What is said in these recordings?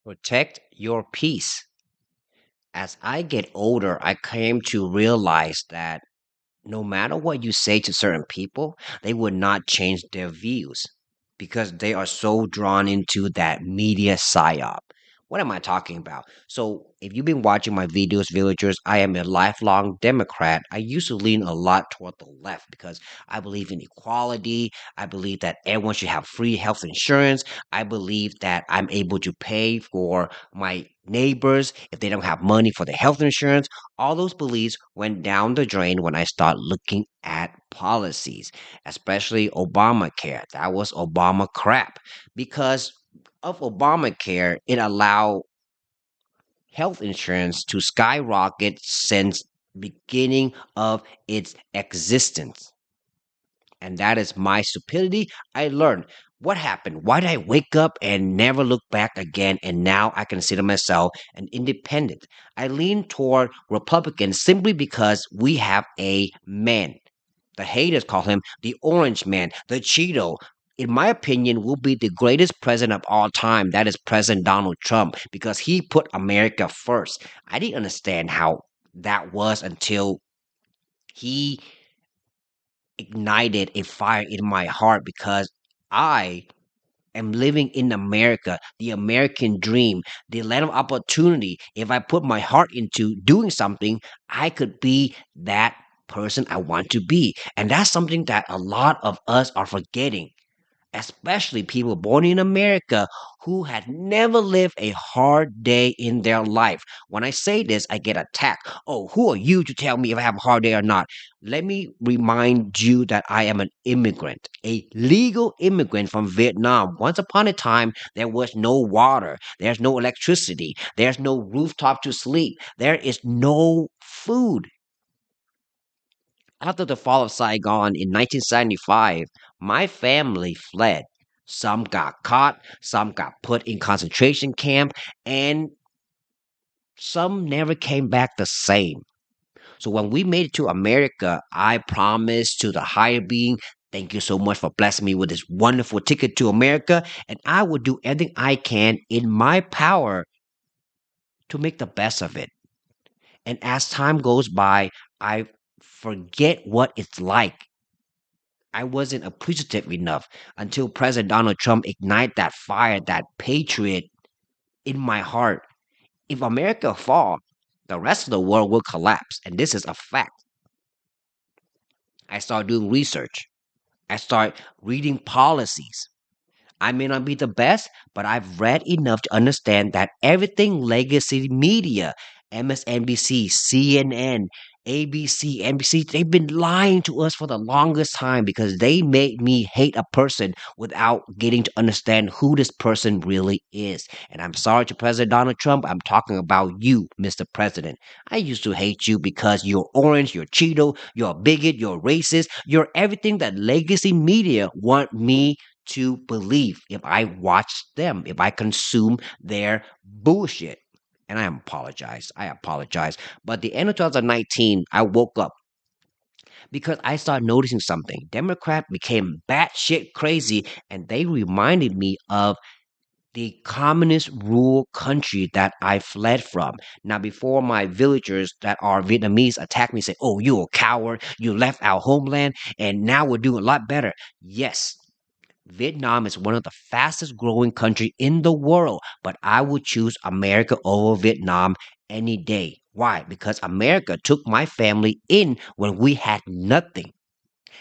Protect your peace. As I get older, I came to realize that no matter what you say to certain people, they would not change their views because they are so drawn into that media psyop. What am I talking about? So, if you've been watching my videos, villagers, I am a lifelong Democrat. I used to lean a lot toward the left because I believe in equality. I believe that everyone should have free health insurance. I believe that I'm able to pay for my neighbors if they don't have money for the health insurance. All those beliefs went down the drain when I started looking at policies, especially Obamacare. That was Obama crap because of Obamacare, it allowed health insurance to skyrocket since beginning of its existence. And that is my stupidity. I learned what happened. Why did I wake up and never look back again? And now I consider myself an independent. I lean toward Republicans simply because we have a man. The haters call him the Orange Man, the Cheeto. In my opinion, will be the greatest president of all time. That is President Donald Trump because he put America first. I didn't understand how that was until he ignited a fire in my heart because I am living in America, the American dream, the land of opportunity. If I put my heart into doing something, I could be that person I want to be. And that's something that a lot of us are forgetting, especially people born in America who had never lived a hard day in their life. When I say this, I get attacked. Oh, who are you to tell me if I have a hard day or not? Let me remind you that I am an immigrant, a legal immigrant from Vietnam. Once upon a time, there was no water, there's no electricity, there's no rooftop to sleep, there is no food. After the fall of Saigon in 1975, my family fled. Some got caught, some got put in concentration camp, and some never came back the same. So when we made it to America, I promised to the higher being, thank you so much for blessing me with this wonderful ticket to America, and I will do everything I can in my power to make the best of it. And as time goes by, I forget what it's like. I wasn't appreciative enough until President Donald Trump ignited that fire, that patriot in my heart. If America fall, the rest of the world will collapse, and this is a fact. I started doing research. I start reading policies. I may not be the best, but I've read enough to understand that everything legacy media, MSNBC, CNN, ABC, NBC, they've been lying to us for the longest time because they made me hate a person without getting to understand who this person really is. And I'm sorry to President Donald Trump, I'm talking about you, Mr. President. I used to hate you because you're orange, you're Cheeto, you're a bigot, you're racist, you're everything that legacy media want me to believe if I watch them, if I consume their bullshit. And I apologize. I apologize. But the end of 2019, I woke up because I started noticing something. Democrat became batshit crazy, and they reminded me of the communist rule country that I fled from. Now, before my villagers that are Vietnamese attack me, say, "Oh, you a coward! You left our homeland, and now we're doing a lot better." Yes, Vietnam is one of the fastest growing country in the world, but I would choose America over Vietnam any day. Why? Because America took my family in when we had nothing.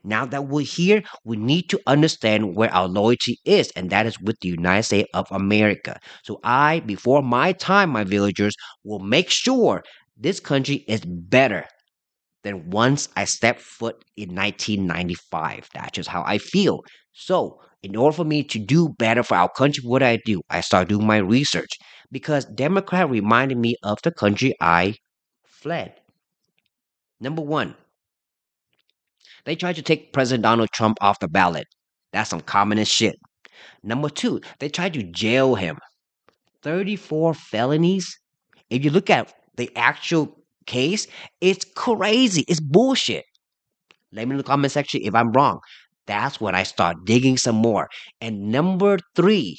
Now that we're here, we need to understand where our loyalty is, and that is with the United States of America. So I, before my time, my villagers, will make sure this country is better than once I stepped foot in 1995. That's just how I feel. So, in order for me to do better for our country, what I do? I start doing my research because Democrat reminded me of the country I fled. Number one, they tried to take President Donald Trump off the ballot. That's some communist shit. Number two, they tried to jail him. 34 felonies. If you look at the actual case, it's crazy. It's bullshit. Let me in the comment section if I'm wrong. That's when I start digging some more. And number three,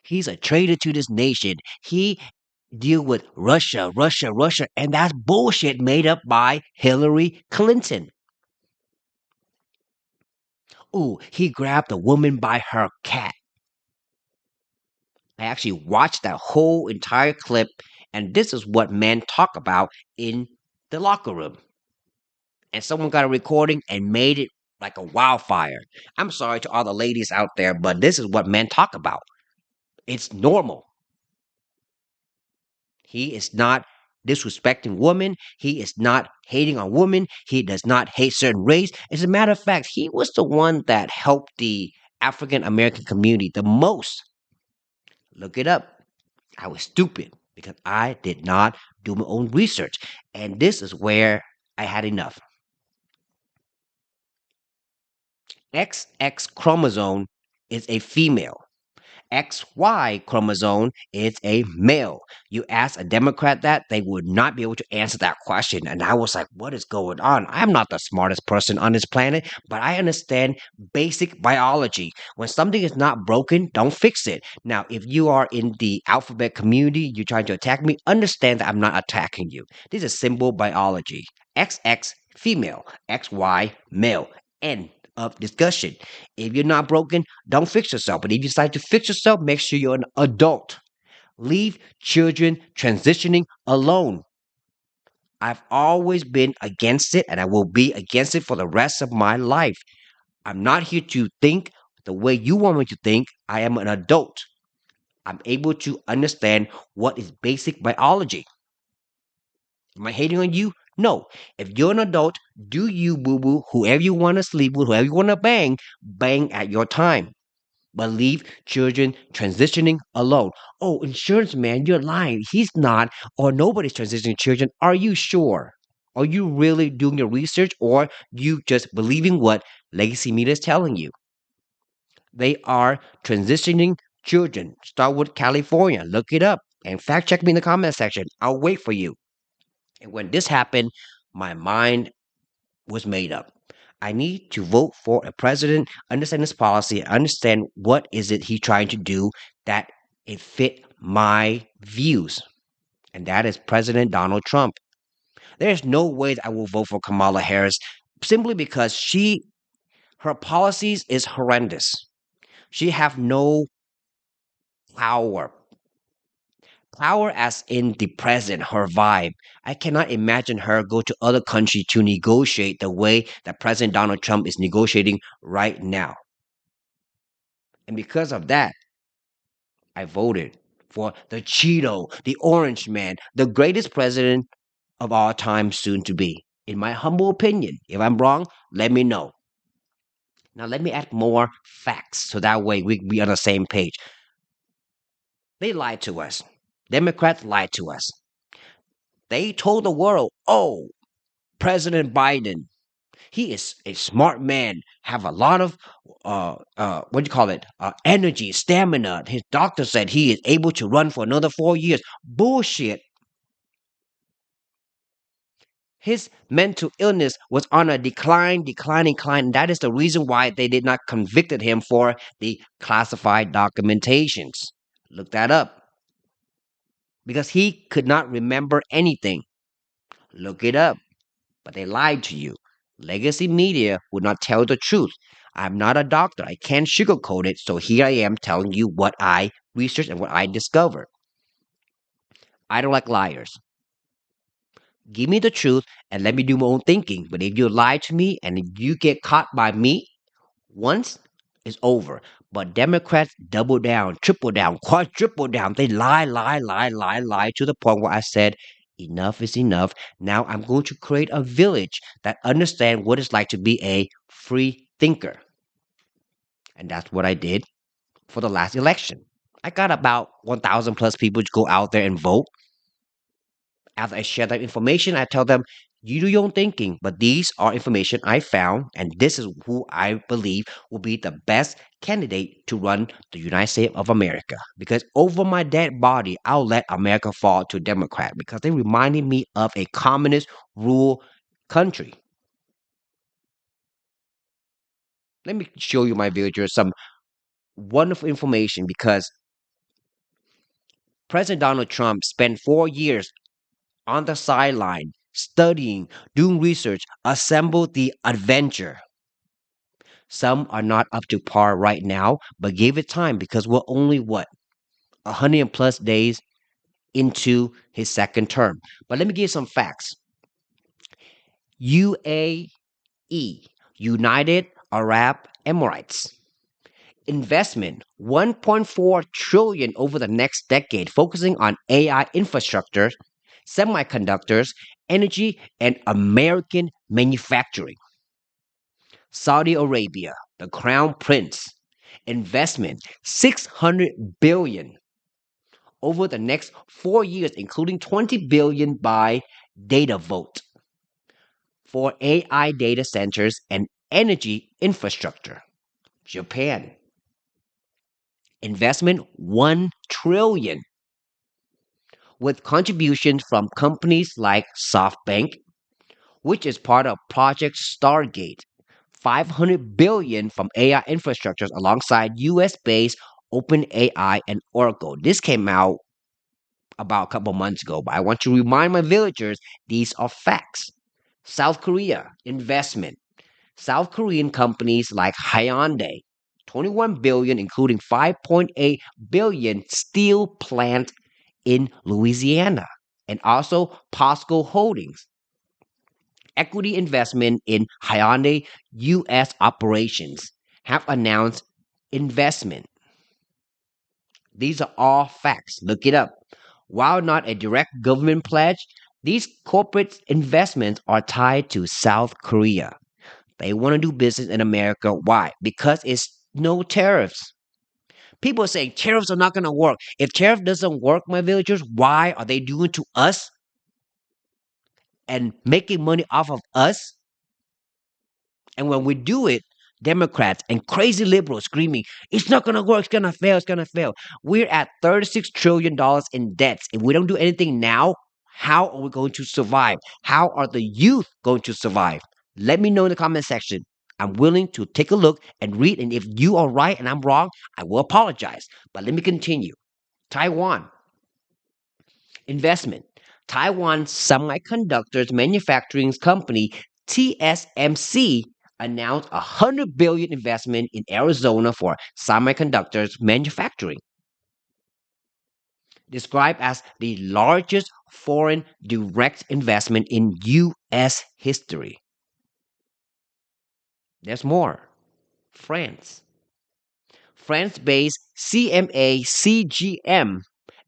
He's a traitor to this nation. He deal with Russia, Russia, Russia, and that's bullshit made up by Hillary Clinton. Ooh, he grabbed a woman by her cat. I actually watched that whole entire clip, and this is what men talk about in the locker room. And someone got a recording and made it like a wildfire. I'm sorry to all the ladies out there, but this is what men talk about. It's normal. He is not disrespecting women. He is not hating on women. He does not hate certain race. As a matter of fact, he was the one that helped the African American community the most. Look it up. I was stupid because I did not do my own research. And this is where I had enough. XX chromosome is a female. XY chromosome is a male. You ask a Democrat that, they would not be able to answer that question. And I was like, what is going on? I'm not the smartest person on this planet, but I understand basic biology. When something is not broken, don't fix it. Now, if you are in the alphabet community, you're trying to attack me, understand that I'm not attacking you. This is simple biology. XX female, XY male. End of discussion. If you're not broken, don't fix yourself. But if you decide to fix yourself, make sure you're an adult. Leave children transitioning alone. I've always been against it and I will be against it for the rest of my life. I'm not here to think the way you want me to think. I am an adult. I'm able to understand what is basic biology. Am I hating on you? No. If you're an adult, do you boo boo, whoever you want to sleep with, whoever you want to bang, bang at your time. But leave children transitioning alone. Oh, insurance man, you're lying. He's not, or nobody's transitioning children. Are you sure? Are you really doing your research, or you just believing what legacy media is telling you? They are transitioning children. Start with California. Look it up and fact check me in the comment section. I'll wait for you. And when this happened, my mind was made up. I need to vote for a president, understand his policy, understand what is it he trying to do that it fit my views. And that is President Donald Trump. There's no way that I will vote for Kamala Harris simply because her policies is horrendous. She have no power. Power as in the president, her vibe. I cannot imagine her go to other country to negotiate the way that President Donald Trump is negotiating right now. And because of that, I voted for the Cheeto, the Orange Man, the greatest president of all time soon to be. In my humble opinion, if I'm wrong, let me know. Now let me add more facts so that way we can be on the same page. They lied to us. Democrats lied to us. They told the world, oh, President Biden, he is a smart man, have a lot of what do you call it? Energy, stamina. His doctor said he is able to run for another 4 years. Bullshit. His mental illness was on a decline, decline, decline. That is the reason why they did not convicted him for the classified documentations. Look that up. Because he could not remember anything. Look it up. But they lied to you. Legacy media would not tell the truth. I'm not a doctor. I can't sugarcoat it. So here I am telling you what I researched and what I discovered. I don't like liars. Give me the truth and let me do my own thinking. But if you lie to me and if you get caught by me once, it's over. But Democrats double down, triple down, quadruple down. They lie, lie, lie, lie, lie to the point where I said, enough is enough. Now I'm going to create a village that understand what it's like to be a free thinker. And that's what I did for the last election. I got about 1,000 plus people to go out there and vote. After I share that information, I tell them, you do your own thinking, but these are information I found, and this is who I believe will be the best candidate to run the United States of America. Because over my dead body, I'll let America fall to Democrat because they reminded me of a communist rule country. Let me show you my villagers some wonderful information because President Donald Trump spent 4 years on the sideline studying, doing research, assembled the Avenger. Some are not up to par right now, but give it time because we're only what 100 plus days into his second term. But let me give you some facts. UAE, United Arab Emirates, investment 1.4 trillion over the next decade, focusing on AI infrastructure, semiconductors, energy, and American manufacturing. Saudi Arabia, the crown prince, investment 600 billion over the next 4 years, including 20 billion by DataVolt for AI data centers and energy infrastructure. Japan, investment 1 trillion with contributions from companies like SoftBank, which is part of Project Stargate, 500 billion from AI infrastructures alongside US-based OpenAI and Oracle. This came out about a couple months ago, but I want to remind my villagers these are facts. South Korea investment. South Korean companies like Hyundai, 21 billion including 5.8 billion steel plant in Louisiana, and also POSCO Holdings, equity investment in Hyundai US operations, have announced investment. These are all facts. Look it up. While not a direct government pledge, these corporate investments are tied to South Korea. They want to do business in America. Why? Because it's no tariffs. People say tariffs are not going to work. If tariff doesn't work, my villagers, why are they doing to us and making money off of us? And when we do it, Democrats and crazy liberals screaming, it's not going to work, it's going to fail, it's going to fail. We're at $36 trillion in debts. If we don't do anything now, how are we going to survive? How are the youth going to survive? Let me know in the comment section. I'm willing to take a look and read. And if you are right and I'm wrong, I will apologize. But let me continue. Taiwan investment. Taiwan Semiconductors Manufacturing Company TSMC announced 100 billion investment in Arizona for semiconductors manufacturing, described as the largest foreign direct investment in US history. There's more. France. France-based CMA CGM,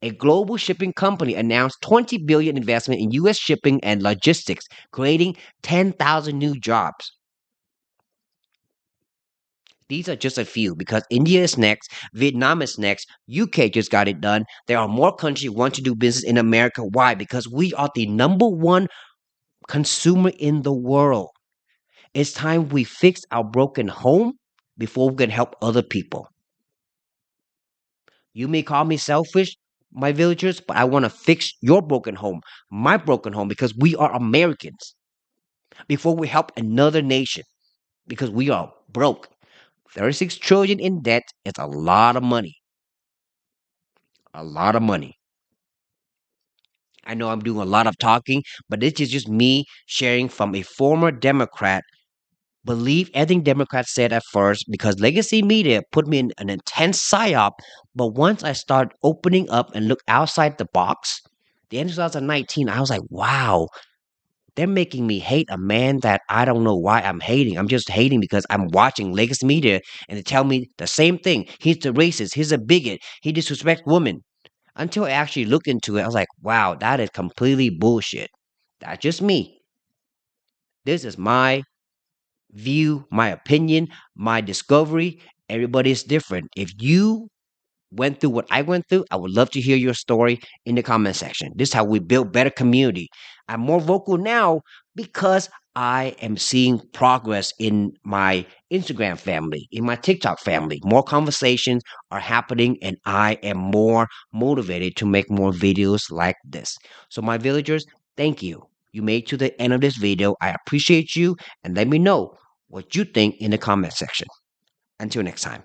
a global shipping company, announced 20 billion investment in US shipping and logistics, creating 10,000 new jobs. These are just a few because India is next, Vietnam is next, UK just got it done. There are more countries who want to do business in America. Why? Because we are the number one consumer in the world. It's time we fix our broken home before we can help other people. You may call me selfish, my villagers, but I want to fix your broken home, my broken home, because we are Americans. Before we help another nation, because we are broke. 36 trillion in debt is a lot of money. A lot of money. I know I'm doing a lot of talking, but this is just me sharing from a former Democrat. Believe everything Democrats said at first because legacy media put me in an intense psyop. But once I started opening up and look outside the box, the end of 2019, I was like, wow, they're making me hate a man that I don't know why I'm hating. I'm just hating because I'm watching legacy media and they tell me the same thing. He's the racist. He's a bigot. He disrespects women. Until I actually look into it, I was like, wow, that is completely bullshit. That's just me. This is my view, my opinion, my discovery. Everybody is different. If you went through what I went through, I would love to hear your story in the comment section. This is how we build better community. I'm more vocal now because I am seeing progress in my Instagram family, in my TikTok family. More conversations are happening and I am more motivated to make more videos like this. So my villagers, thank you. You made it to the end of this video. I appreciate you and let me know what you think in the comment section. Until next time.